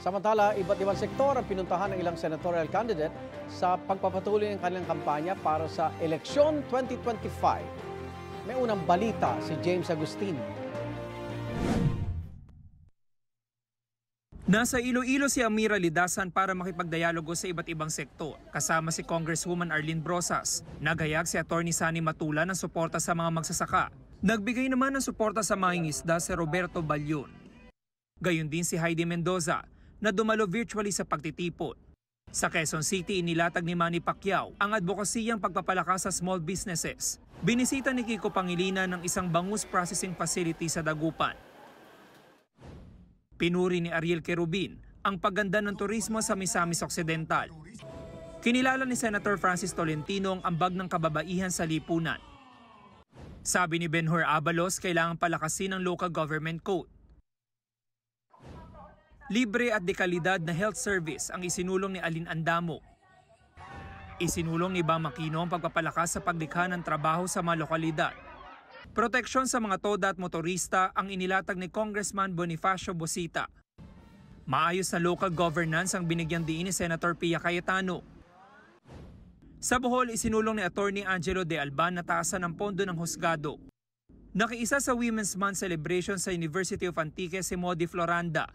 Samantala, iba't ibang sektor ang pinuntahan ng ilang senatorial candidate sa pagpapatuloy ng kanilang kampanya para sa eleksyon 2025. May unang balita si James Agustin. Nasa Iloilo si Amira Lidasan para makipagdialogo sa iba't ibang sektor. Kasama si Congresswoman Arlene Brosas. Naghayag si Atty. Sani Matula ng suporta sa mga magsasaka. Nagbigay naman ng suporta sa mangingisda si Roberto Balyon. Gayon din si Heidi Mendoza na dumalo virtually sa pagtitipon. Sa Quezon City, inilatag ni Manny Pacquiao ang advokasiyang pagpapalakas sa small businesses. Binisita ni Kiko Pangilinan ng isang bangus processing facility sa Dagupan. Pinuri ni Ariel Querubin ang pagganda ng turismo sa Misamis Occidental. Kinilala ni Senator Francis Tolentino ang ambag ng kababaihan sa lipunan. Sabi ni Benhur Abalos, kailangang palakasin ang local government code. Libre at dekalidad na health service ang isinulong ni Alin Andamo. Isinulong ni Bam Aquino ang pagpapalakas sa paglikha ng trabaho sa mga lokalidad. Proteksyon sa mga toda at motorista ang inilatag ni Congressman Bonifacio Bosita. Maayos na local governance ang binigyan diin ni Senator Pia Cayetano. Sa Bohol, isinulong ni Atty. Angelo De Alban na taasan ng pondo ng husgado. Nakiisa sa Women's Month celebration sa University of Antique si Modi Floranda.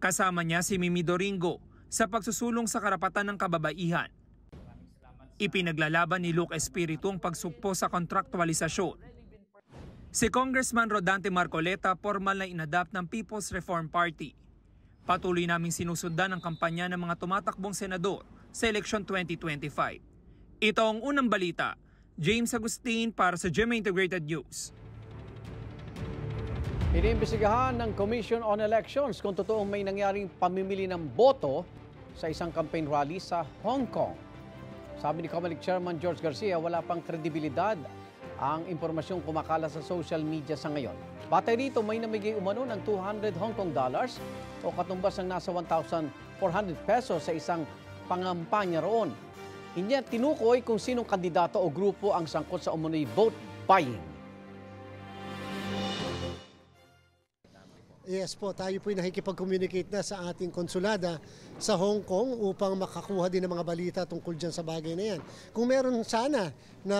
Kasama niya si Mimi Doringo sa pagsusulong sa karapatan ng kababaihan. Ipinaglalaban ni Luke Espiritu ang pagsugpo sa kontraktualisasyon. Si Congressman Rodante Marcoleta formal na inadapt ng People's Reform Party. Patuloy naming sinusundan ang kampanya ng mga tumatakbong senador sa eleksyon 2025. Ito ang unang balita. James Agustin para sa GMA Integrated News. Iniimbestigahan ng Commission on Elections kung totoong may nangyaring pamimili ng boto sa isang campaign rally sa Hong Kong. Sabi ni COMELEC Chairman George Garcia, wala pang kredibilidad ang impormasyong kumakala sa social media sa ngayon. Batay rito, may namigay umano ng 200 Hong Kong dollars o katumbas ng nasa 1,400 pesos sa isang pangampanya roon. Hindi tinukoy kung sinong kandidato o grupo ang sangkot sa umano'y vote buying. Yes po, tayo po'y nakikipag-communicate na sa ating konsulada sa Hong Kong upang makakuha din ng mga balita tungkol dyan sa bagay na yan. Kung meron sana na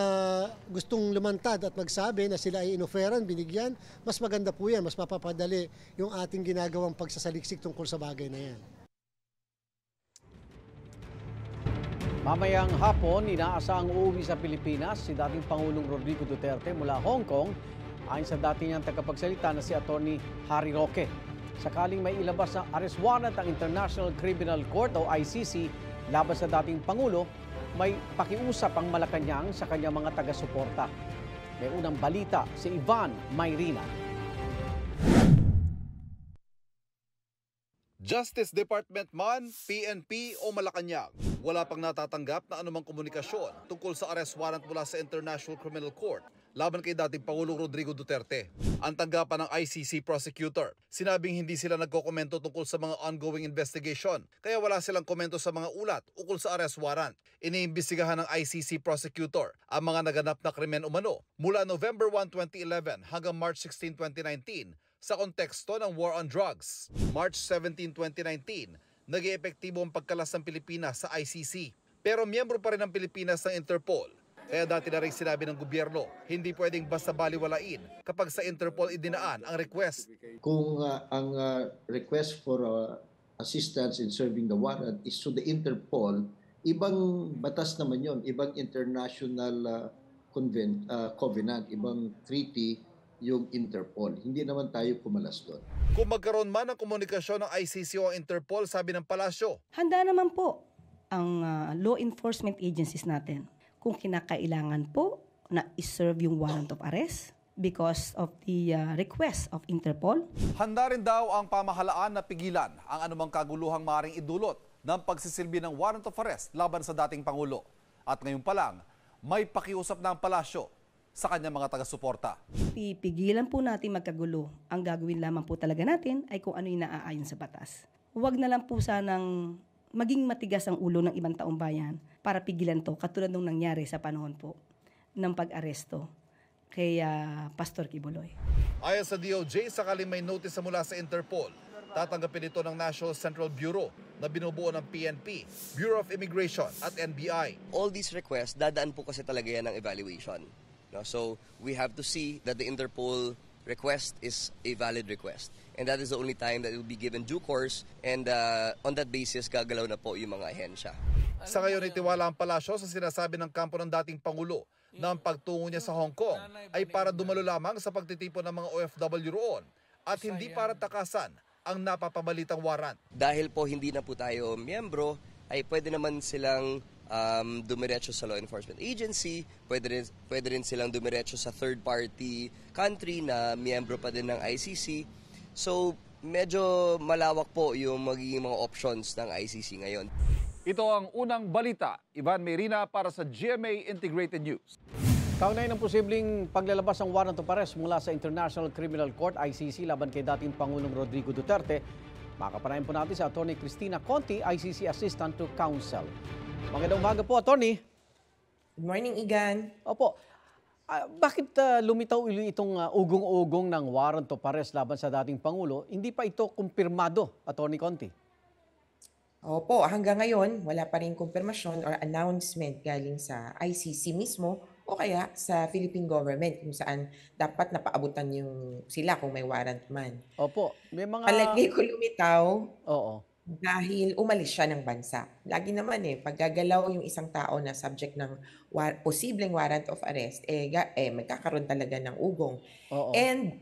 gustong lumantad at magsabi na sila ay inoferan, binigyan, mas maganda po yan, mas mapapadali yung ating ginagawang pagsasaliksik tungkol sa bagay na yan. Mamayang hapon, inaasahang uuwi sa Pilipinas si dating Pangulong Rodrigo Duterte mula Hong Kong. Ayon sa dati niyang tagapagsalita na si Atty. Harry Roque. Sakaling may ilabas na arrest warrant ang International Criminal Court o ICC laban sa dating Pangulo, may pakiusap ang Malacanang sa kanyang mga taga-suporta. May unang balita si Ivan Mayrina. Justice Department man, PNP o Malacanang, wala pang natatanggap na anumang komunikasyon tungkol sa arrest warrant mula sa International Criminal Court laban kay dating Pangulong Rodrigo Duterte. Ang tanggapan ng ICC prosecutor, sinabing hindi sila nagkokomento tungkol sa mga ongoing investigation, kaya wala silang komento sa mga ulat ukol sa arrest warrant. Iniimbestigahan ng ICC prosecutor ang mga naganap na krimen umano mula November 1, 2011 hanggang March 16, 2019 sa konteksto ng war on drugs. March 17, 2019, nag-eepektibo ang pagkalas ng Pilipinas sa ICC. Pero miyembro pa rin ng Pilipinas ng Interpol. Kaya dati na rin sinabi ng gobyerno, hindi pwedeng basta baliwalain kapag sa Interpol idinaan ang request. Kung ang request for assistance in serving the warrant is to the Interpol, ibang batas naman yon, ibang international covenant, ibang treaty yung Interpol. Hindi naman tayo pumalas doon. Kung magkaroon man ng komunikasyon ng ICC o Interpol, sabi ng palasyo, handa naman po ang law enforcement agencies natin kung kinakailangan po na iserve yung warrant of arrest because of the request of Interpol. Handa rin daw ang pamahalaan na pigilan ang anumang kaguluhang maaaring idulot ng pagsisilbi ng warrant of arrest laban sa dating Pangulo. At ngayon pa lang, may pakiusap na ang palasyo sa kanyang mga taga-suporta. Pipigilan po natin magkagulo. Ang gagawin lamang po talaga natin ay kung ano yung naaayon sa batas. Huwag na lang po sanang maging matigas ang ulo ng ibang taong bayan para pigilan to, katulad nung nangyari sa panahon po ng pag-aresto kay Pastor Kibuloy. Ayon sa DOJ, sakaling may notice mula sa Interpol, Tatanggapin ito ng National Central Bureau na binubuo ng PNP, Bureau of Immigration at NBI. All these requests, dadaan po kasi talaga yan ng evaluation. No? So we have to see that the Interpol request is a valid request. And that is the only time that it will be given due course, and on that basis, gagalaw na po yung mga ahensya. Sa ngayon, itiwala ang palasyo sa sinasabi ng kampo ng dating Pangulo na ang pagtungo niya sa Hong Kong ay para dumalo lamang sa pagtitipon ng mga OFW roon at hindi para takasan ang napapabalitang warrant. Dahil po hindi na po tayo miyembro, ay pwede naman silang dumiretso sa law enforcement agency, pwede rin silang dumiretso sa third-party country na miyembro pa din ng ICC. So, medyo malawak po yung magiging mga options ng ICC ngayon. Ito ang unang balita. Ivan Merina para sa GMA Integrated News. Kaugnay ng posibleng paglalabas ng warrant of arrest mula sa International Criminal Court, ICC, laban kay dating Pangulong Rodrigo Duterte, makapanayan po natin si Atty. Cristina Conti, ICC Assistant to Counsel. Magandang umaga po, Atty. Good morning, Igan. Opo. Bakit lumitaw itong ugong-ugong ng warrant of arrest laban sa dating Pangulo? Hindi pa ito kumpirmado, Atty. Conti? Opo, hanggang ngayon, wala pa rin kumpirmasyon or announcement galing sa ICC mismo o kaya sa Philippine government kung saan dapat napaabutan yung sila kung may warrant man. Opo. May mga... Palagay ko lumitaw Oo. dahil umalis siya ng bansa. Lagi naman pag gagalaw yung isang tao na subject ng posibleng warrant of arrest, magkakaroon talaga ng ugong. Oo. And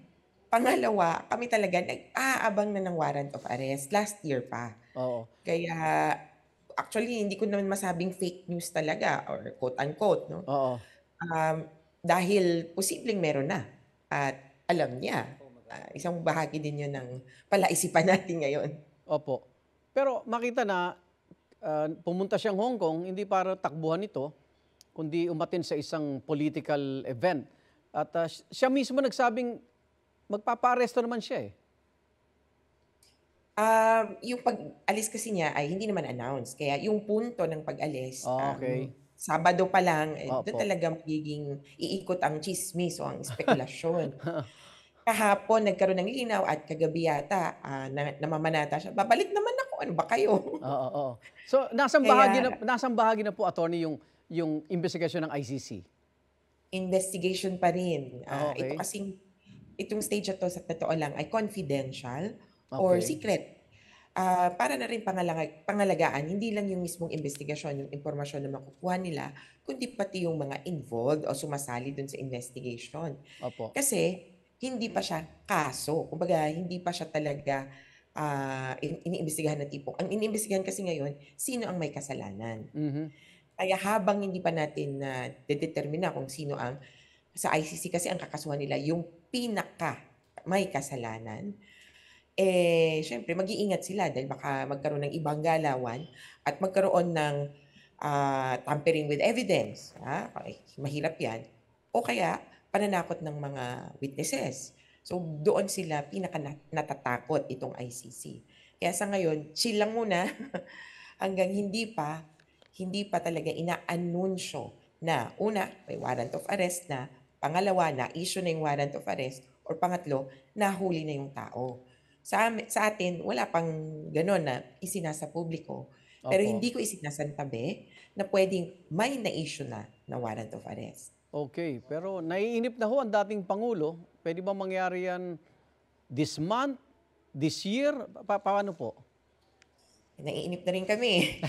pangalawa, kami talaga nag-aabang na ng warrant of arrest last year pa. Oo. Kaya actually hindi ko naman masabing fake news talaga or quote-unquote, no? Oo. Dahil posibleng meron na at alam niya. Isang bahagi din yun ng palaisipan natin ngayon. Opo. Pero makita na pumunta siyang Hong Kong hindi para takbuhan ito, kundi umatin sa isang political event. At siya mismo nagsabing magpapa-aresto naman siya eh. Yung pag-alis kasi niya ay hindi naman announced. Kaya yung punto ng pag-alis, Okay. Sabado pa lang, Opo. doon talaga magiging iikot ang chismis o ang spekulasyon. Kahapon nagkaroon ng linaw at kagabi yata namamanata siya. Babalik naman ako. Ano ba kayo? Oo. So nasang bahagi na po, attorney, yung investigasyon ng ICC. Investigation pa rin. Okay. Itong stage na to sa totoo lang ay confidential or Okay. secret. Para na rin pangalagaan, hindi lang yung mismong investigasyon, yung impormasyon na makukuha nila, kundi pati yung mga involved o sumasali dun sa investigation. Opo. Kasi hindi pa siya kaso. Kumbaga, hindi pa siya talaga iniimbestigahan na tipo. Ang iniimbestigahan kasi ngayon, sino ang may kasalanan. Mhm. Kaya habang hindi pa natin determina kung sino ang sa ICC kasi ang kakasuhan nila yung pinaka may kasalanan, syempre mag-iingat sila dahil baka magkaroon ng ibang galawan at magkaroon ng tampering with evidence. Okay, mahirap yan. O kaya pananakot ng mga witnesses. So doon sila pinaka natatakot itong ICC. Kaya sa ngayon, chill lang muna hanggang hindi pa talaga ina-anunsyo na una, may warrant of arrest na, pangalawa, na-issue na yung warrant of arrest, or pangatlo, nahuli na yung tao. Sa atin, wala pang gano'n na isinasa publiko. Pero Opo. hindi ko isinasantabi na pwedeng may na-issue na warrant of arrest. Okay, pero naiinip na ho ang dating Pangulo. Pwede ba mangyari yan this month, this year? Paano po? Naiinip na rin kami.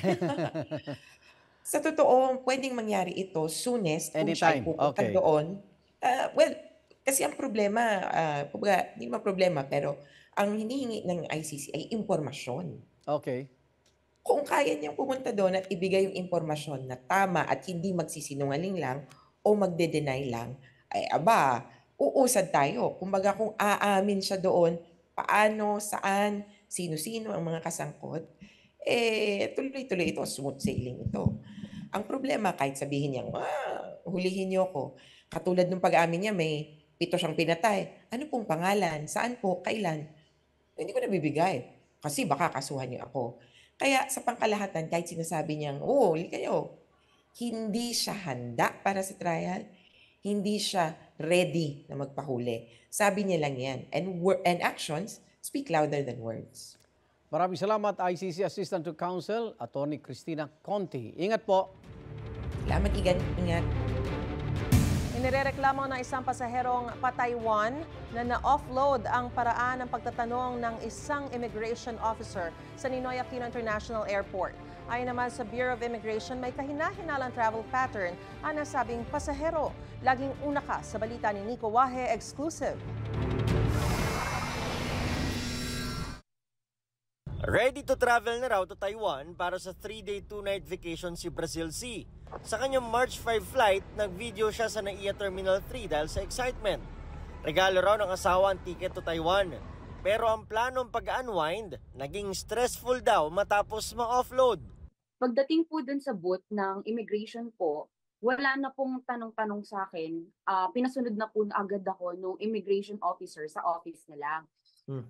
Sa totoo, pwedeng mangyari ito soonest kung siya ay Anytime, pupunta okay. doon. Kasi ang problema, hindi naman problema, pero ang hinihingi ng ICC ay impormasyon. Okay. Kung kaya niyang pumunta doon at ibigay yung impormasyon na tama at hindi magsisinungaling lang o magde-deny lang, ay uusad tayo. Kumbaga kung aamin siya doon, paano, saan, sino-sino ang mga kasangkot, tuloy-tuloy ito, smooth sailing ito. Ang problema, kahit sabihin niya, hulihin niyo ako, katulad ng pag-amin niya, may 7 siyang pinatay. Ano pong pangalan? Saan po? Kailan? Hindi ko nabibigay. Kasi baka kasuhan niyo ako. Kaya sa pangkalahatan, kahit sinasabi niyang, huli kayo, hindi siya handa para sa trial. Hindi siya ready na magpahuli. Sabi niya lang yan. And actions speak louder than words. Maraming salamat, ICC Assistant to Counsel, Attorney Cristina Conti. Ingat po. Salamat, Igan. Ingat. Inirereklamo ng isang pasaherong pa-Taiwan na na-offload ang paraan ng pagtatanong ng isang immigration officer sa Ninoy Aquino International Airport. Ayon naman sa Bureau of Immigration, may kahina-hinalang travel pattern ang nasabing pasahero. Laging una ka sa balita ni Nico Wahe, exclusive. Ready to travel na raw to Taiwan para sa 3-day 2-night vacation si Brazil C. Sa kanyang March 5 flight, nag-video siya sa NAIA Terminal 3 dahil sa excitement. Regalo raw ng asawa ang ticket to Taiwan. Pero ang planong pag-unwind, naging stressful daw matapos ma-offload. Pagdating po dun sa booth ng immigration po, wala na pong tanong-tanong sa akin. Pinasunod na po agad ako nung immigration officer sa office nila.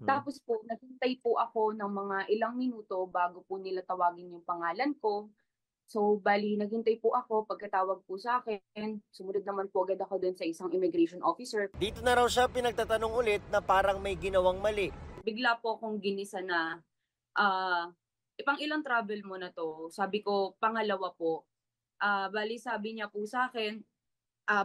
Tapos po, naghintay po ako ng mga ilang minuto bago po nila tawagin yung pangalan ko. So, bali, naghintay po ako. Pagkatawag po sa akin, sumunod naman po agad ako dun sa isang immigration officer. Dito na raw siya pinagtatanong ulit na parang may ginawang mali. Bigla po akong ginisa na, ipang ilang travel mo na to? Sabi ko, pangalawa po. Bali, sabi niya po sa akin,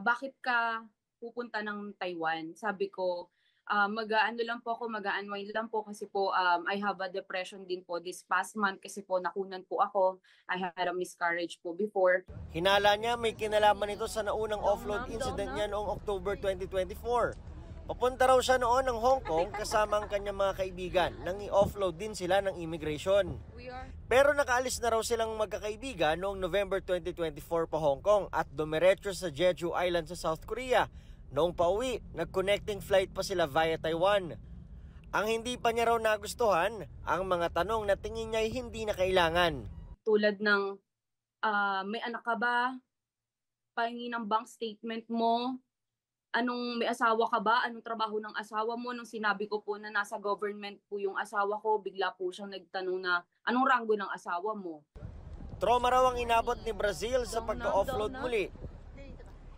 bakit ka pupunta ng Taiwan? Sabi ko, mag-aano lang po ako, mag-unwind lang po kasi po I have a depression din po this past month kasi po nakunan po ako. I had a miscarriage po before. Hinala niya may kinalaman ito sa naunang offload incident niya noong October 2024. Papunta raw siya noon ng Hong Kong kasama ang kanyang mga kaibigan nang i-offload din sila ng immigration. Pero nakaalis na raw silang magkakaibigan noong November 2024 pa Hong Kong at dumiretso sa Jeju Island sa South Korea. Noong pauwi, nag-connecting flight pa sila via Taiwan. Ang hindi pa niya raw nagustuhan, ang mga tanong na tingin niya ay hindi na kailangan. Tulad ng, may anak ka ba? Pahingi ng bank statement mo? May asawa ka ba? Anong trabaho ng asawa mo? Nung sinabi ko po na nasa government po yung asawa ko, bigla po siyang nagtanong na, anong ranggo ng asawa mo? Trauma raw ang inabot ni Brazil sa pagka-offload muli.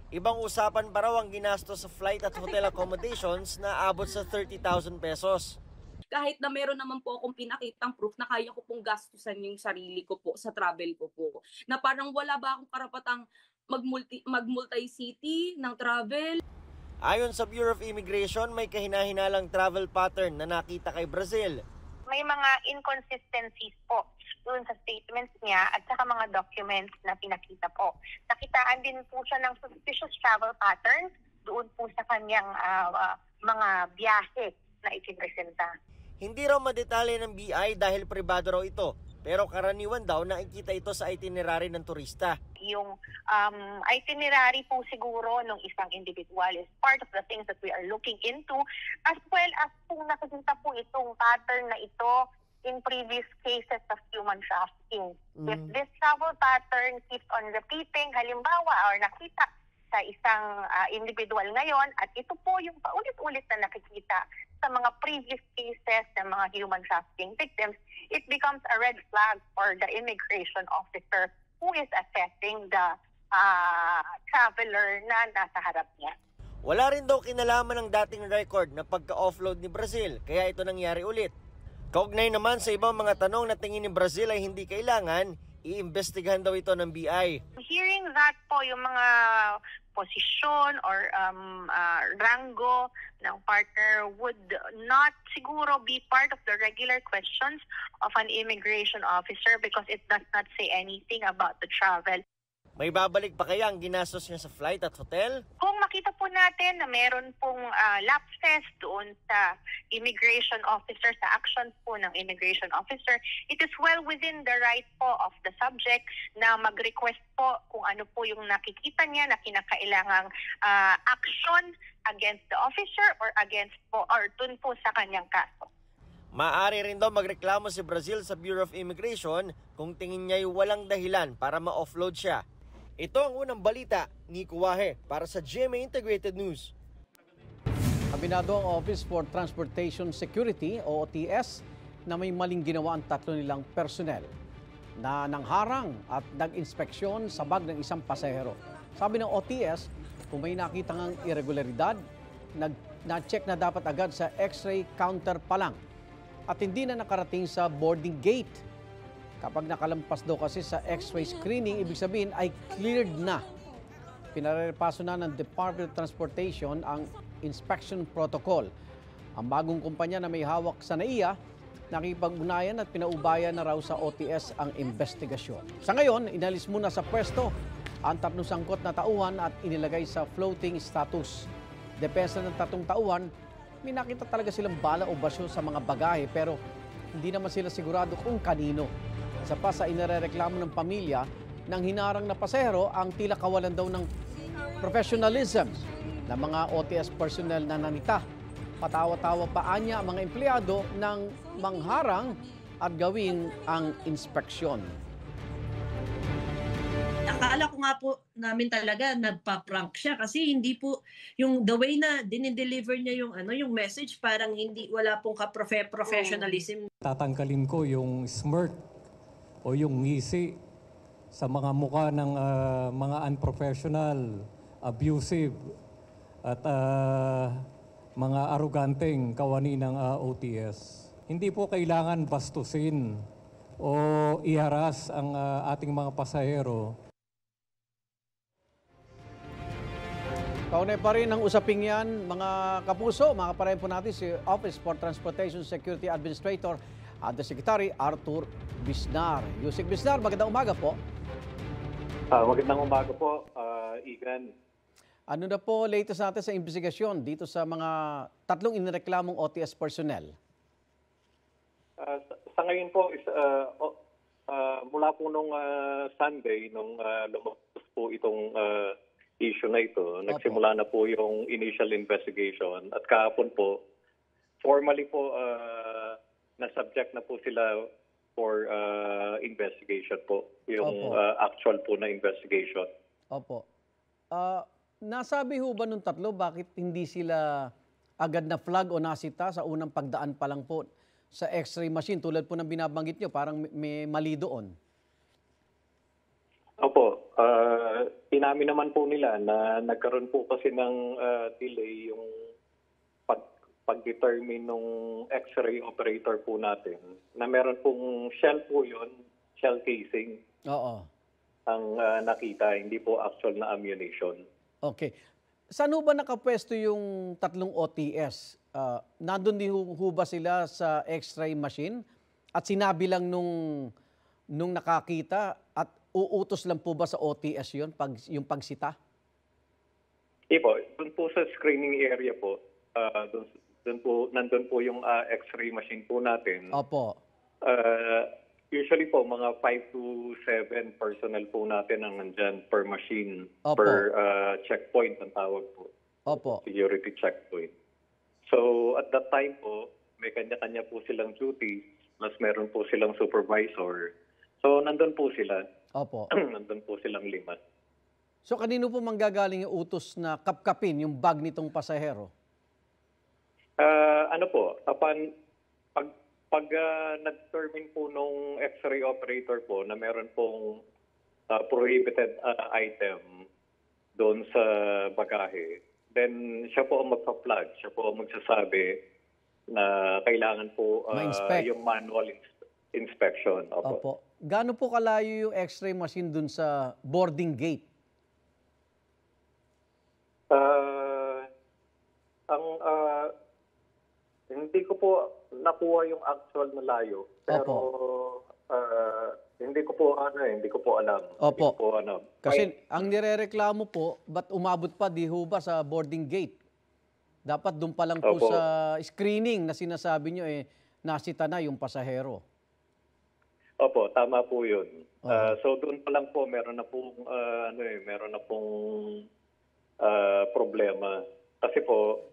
Ibang usapan pa raw ang ginastos sa flight at hotel accommodations na abot sa 30,000 pesos. Kahit na meron naman po akong pinakitang proof na kaya ko pong gastusan yung sarili ko po sa travel ko po. Na parang wala ba akong karapatang mag-multi-city ng travel. Ayon sa Bureau of Immigration, may kahina-hinalang travel pattern na nakita kay Brazil. May mga inconsistencies po doon sa statements niya at saka mga documents na pinakita po. Nakitaan din po siya ng suspicious travel patterns doon po sa kanyang mga biyahe na ipipresenta. Hindi raw madetalye ng BI dahil pribado raw ito, pero karaniwan daw nakikita ito sa itinerary ng turista. Yung itinerary po siguro ng isang individual is part of the things that we are looking into, as well as kung nakikita po itong pattern na ito in previous cases of human trafficking. If this travel pattern keeps on repeating, halimbawa, or nakita sa isang individual ngayon, at ito po yung paulit-ulit na nakikita sa mga previous cases ng mga human trafficking victims, it becomes a red flag for the immigration officer who is assessing the traveler na nasa harap niya. Wala rin daw kinalaman ng dating record na pagka-offload ni Brazil, kaya ito nangyari ulit. Kaugnay naman sa ibang mga tanong na tingin ni Brazil ay hindi kailangan, iimbestigahan daw ito ng BI. Hearing that po, yung mga posisyon or rango ng partner would not siguro be part of the regular questions of an immigration officer because it does not say anything about the travel. May babalik pa kaya ang ginastos niya sa flight at hotel? Kung makita po natin na meron pong lapses doon sa immigration officer, sa actions po ng immigration officer, it is well within the right po of the subject na mag-request po kung ano po yung nakikita niya na kinakailangang action against the officer or against po or dun po sa kanyang kaso. Maaari rin daw magreklamo si Brazil sa Bureau of Immigration kung tingin niya walang dahilan para ma-offload siya. Ito ang unang balita, Nico Wahe, para sa GMA Integrated News. Kabinado ang Office for Transportation Security o OTS na may maling ginawa ang tatlo nilang personnel na nangharang at nag-inspeksyon sa bag ng isang pasahero. Sabi ng OTS, kung may nakitang irregularidad, na-check na dapat agad sa X-ray counter pa lang. at hindi na nakarating sa boarding gate. Kapag nakalampas daw kasi sa X-ray screening, ibig sabihin ay cleared na. Pinarepaso na ng Department of Transportation ang inspection protocol. Ang bagong kumpanya na may hawak sa NAIA, nakipag-unayan at pinaubayan na raw sa OTS ang investigasyon. Sa ngayon, inalis muna sa pwesto ang 3 sangkot na tauhan at inilagay sa floating status. Depensa ng 3 tauhan, may nakita talaga silang bala o basyo sa mga bagahe pero hindi naman sila sigurado kung kanino. Isa pa sa inirereklamo ng pamilya ng hinarang na pasahero ang tila kawalan daw ng professionalism ng mga OTS personnel na nanita. Patawa-tawa pa anya ang mga empleyado ng mangharang at gawing ang inspeksyon. Akala ko nga po namin talaga nagpa-prank siya kasi hindi po yung the way na dinideliver niya yung message parang hindi wala pong professionalism. Tatanggalin ko yung smirk o yung ngisi sa mga mukha ng mga unprofessional, abusive at mga aruganteng kawani ng OTS. Hindi po kailangan bastusin o iharas ang ating mga pasahero. Kaunay pa rin ang usaping yan, mga kapuso. Makaparayan po natin si Office for Transportation Security Administrator Undersecretary Arthur Bisnar. Yusek Bisnar, magandang umaga po. Magandang umaga po, Igan. Ano na po latest natin sa investigasyon dito sa mga 3 inireklamong OTS personnel? Sa ngayon po, mula po nung Sunday, nung lumabas po itong issue na ito, nagsimula na po yung initial investigation at kahapon po, formally po, na-subject na po sila for investigation po, yung actual po na investigation. Opo. Nasabi ho ba nung 3 bakit hindi sila agad na flag o nasita sa unang pagdaan pa lang po sa X-ray machine tulad po ng binabanggit nyo, parang may mali doon? Opo. Inamin naman po nila na nagkaroon po kasi ng delay yung pag-determine ng X-ray operator po natin na meron pong shell po yun, shell casing. Oo. Ang nakita, hindi po actual na ammunition. Okay. Saan ho ba nakapwesto yung 3 OTS? Nandun din ho ba sila sa X-ray machine? At sinabi lang nung nakakita at uutos lang po ba sa OTS yun, yung pagsita? Hindi po. Doon po sa screening area po, nandun po yung X-ray machine po natin. Opo. Usually po, mga 5 to 7 personnel po natin ang nandyan per machine, Opo. per checkpoint ang tawag po. Opo. Security checkpoint. So at that time po, may kanya-kanya po silang duties, mas meron po silang supervisor. So nandun po sila. Opo. Nandun po silang 5. So kanino po manggagaling yung utos na kapkapin yung bag nitong pasahero? Ano po, pag nag-determine po nung X-ray operator po na meron pong prohibited item doon sa bagahe, then siya po ang magpa-flag, siya po ang magsasabi na kailangan po yung manual inspection. Opo. Gaano po kalayo yung X-ray machine doon sa boarding gate? Hindi ko po nakuha yung actual na layo. Pero hindi ko po alam. Opo. Hindi ko po alam. Kasi ang nirereklamo po, ba't umabot pa di ho ba sa boarding gate? Dapat doon pa lang po sa screening na sinasabi nyo nasita na yung pasahero. Opo, tama po 'yun. So doon pa lang po meron na pong problema. Kasi po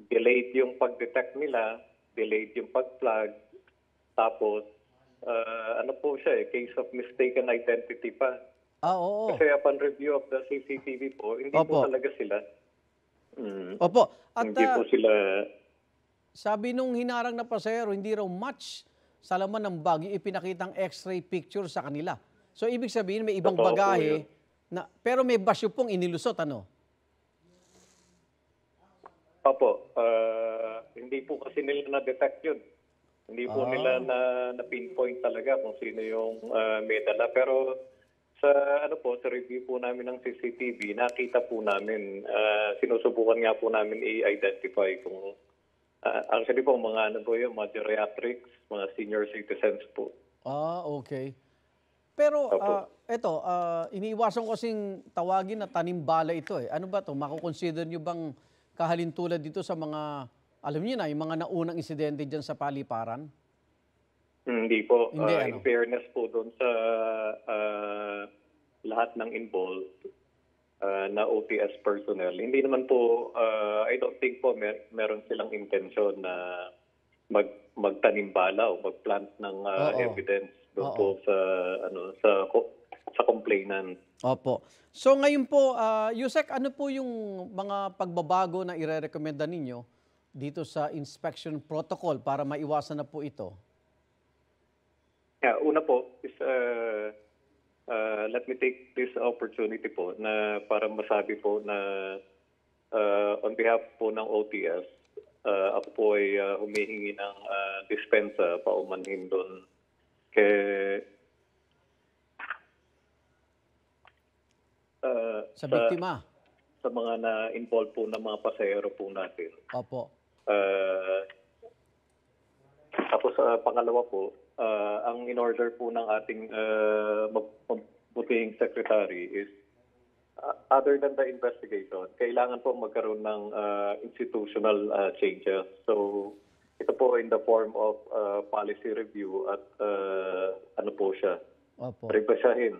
delayed yung pag-detect nila, delayed yung pag-flag, tapos ano po siya case of mistaken identity pa. Oo. Kasi upon review of the CCTV po, hindi po talaga sila. Opo. At hindi po sila. Sabi nung hinarang na pasahero, hindi raw match sa laman ng bag yung ipinakitang X-ray picture sa kanila. So ibig sabihin may ibang bagahe na pero may basyo pong inilusot ano? Opo. Hindi po kasi nila na-detect yun. Hindi po nila na-pinpoint talaga kung sino yung may dala. Pero sa sa review po namin ng CCTV, nakita po namin, sinusubukan nga po namin i-identify kung actually po mga mga geriatrics, mga senior citizens po. Okay. Pero iniiwasan ko kasing tawagin na tanimbala ito eh. Ano ba to? Makukonsider nyo bang kahalintulad dito sa mga, alam niyo na, yung mga naunang insidente dyan sa paliparan? Hindi po. Hindi, In fairness po doon sa lahat ng involved na OTS personnel, hindi naman po, I don't think po meron silang intensyon na magtanimbala o magplant ng evidence doon po sa complainant. Opo. So ngayon po, Yusek, ano po yung mga pagbabago na ire-recommenda ninyo dito sa inspection protocol para maiwasan na po ito? Una po is let me take this opportunity po na para masabi po na on behalf po ng OTS, ako po ay humihingi ng dispensa paumanhin doon sa biktima? Sa mga na-involve po ng mga pasahero po natin. Opo. Tapos pangalawa po, ang in-order po ng ating magbutihing secretary is other than the investigation, kailangan po magkaroon ng institutional changes. So ito po in the form of policy review at ano po siya, rebasahin.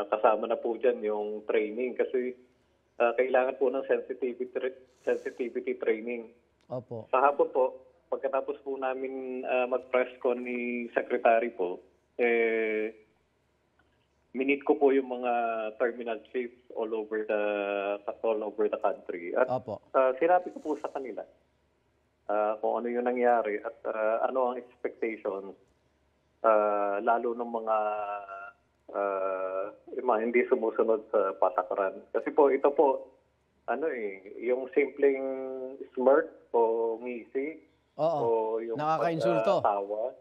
Kasama na po dyan yung training kasi kailangan po ng sensitivity training. Opo. Sa hapon po, pagkatapos po namin mag-press con ni Secretary po, minute ko po yung mga terminal chiefs all over the country. At sinabi ko po sa kanila kung ano yung nangyari at ano ang expectations lalo ng mga hindi sumusunod sa patakaran. Kasi po ito po yung simpleng smirk o ngisi o yung nakaka-insulto. Tawa.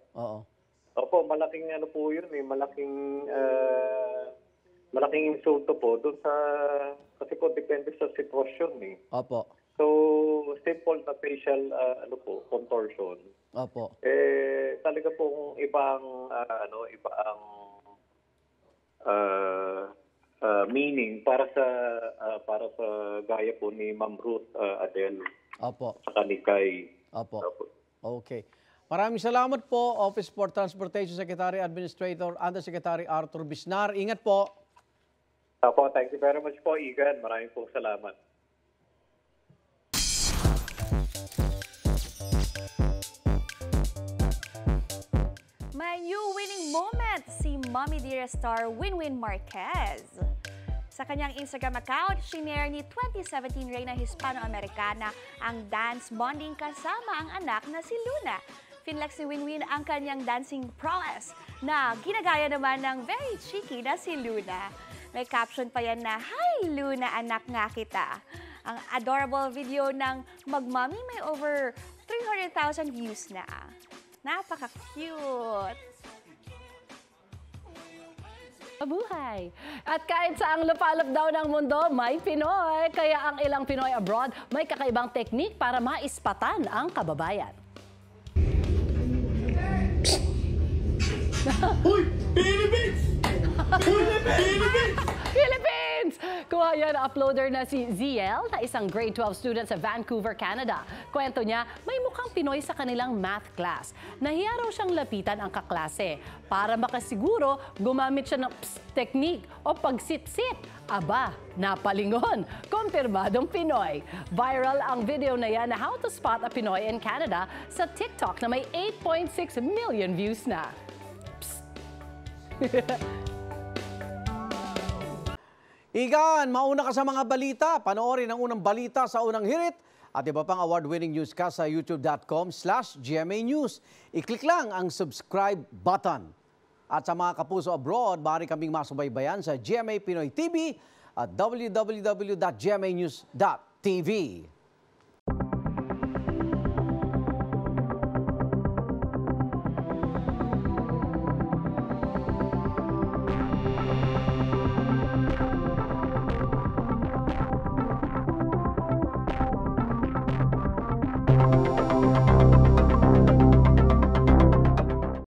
Opo, malaking po yun malaking insulto po doon kasi po depende sa sitwasyon eh. Opo. So simple na facial contortion. Opo. Talaga pong ibang meaning para sa gaya po ni Ma'am Ruth Adele. Opo. Sa Kanikay. Opo. Okay. Maraming salamat po, Office for Transportation Secretary Administrator Undersecretary Arthur Bisnar. Ingat po. Opo, thank you very much po, Igan. Maraming pong salamat. May new winning moment si Mommy Dear star Winwin Marquez. Sa kanyang Instagram account, shinare ni 2017 Reyna Hispano-Americana ang dance bonding kasama ang anak na si Luna. Finlex ni Winwin ang kanyang dancing prowess na ginagaya naman ng very cheeky na si Luna. May caption pa yan na, "Hi Luna, anak nga kita." Ang adorable video ng Magmami may over 300,000 views na. Napaka-cute! Mabuhay! At kahit saang lupalop daw ng mundo, may Pinoy. Kaya ang ilang Pinoy abroad may kakaibang teknik para maispatan ang kababayan. Uy! Philippines! Philippines! Kuha yan uploader na si ZL na isang grade 12 student sa Vancouver, Canada. Kwento niya, may mukhang Pinoy sa kanilang math class. Nahiya raw siyang lapitan ang kaklase. Para makasiguro, gumamit siya ng technique o pagsip-sip. Aba, napalingon. Kumpirmadong Pinoy. Viral ang video na yan na How to Spot a Pinoy in Canada sa TikTok na may 8.6 million views na. Igan, mauna ka sa mga balita. Panoorin ang unang balita sa unang hirit at iba pang award-winning newscast sa youtube.com/GMA News. I-click lang ang subscribe button. At sa mga kapuso abroad, maaari kaming masubaybayan sa GMA Pinoy TV at www.gmanews.tv.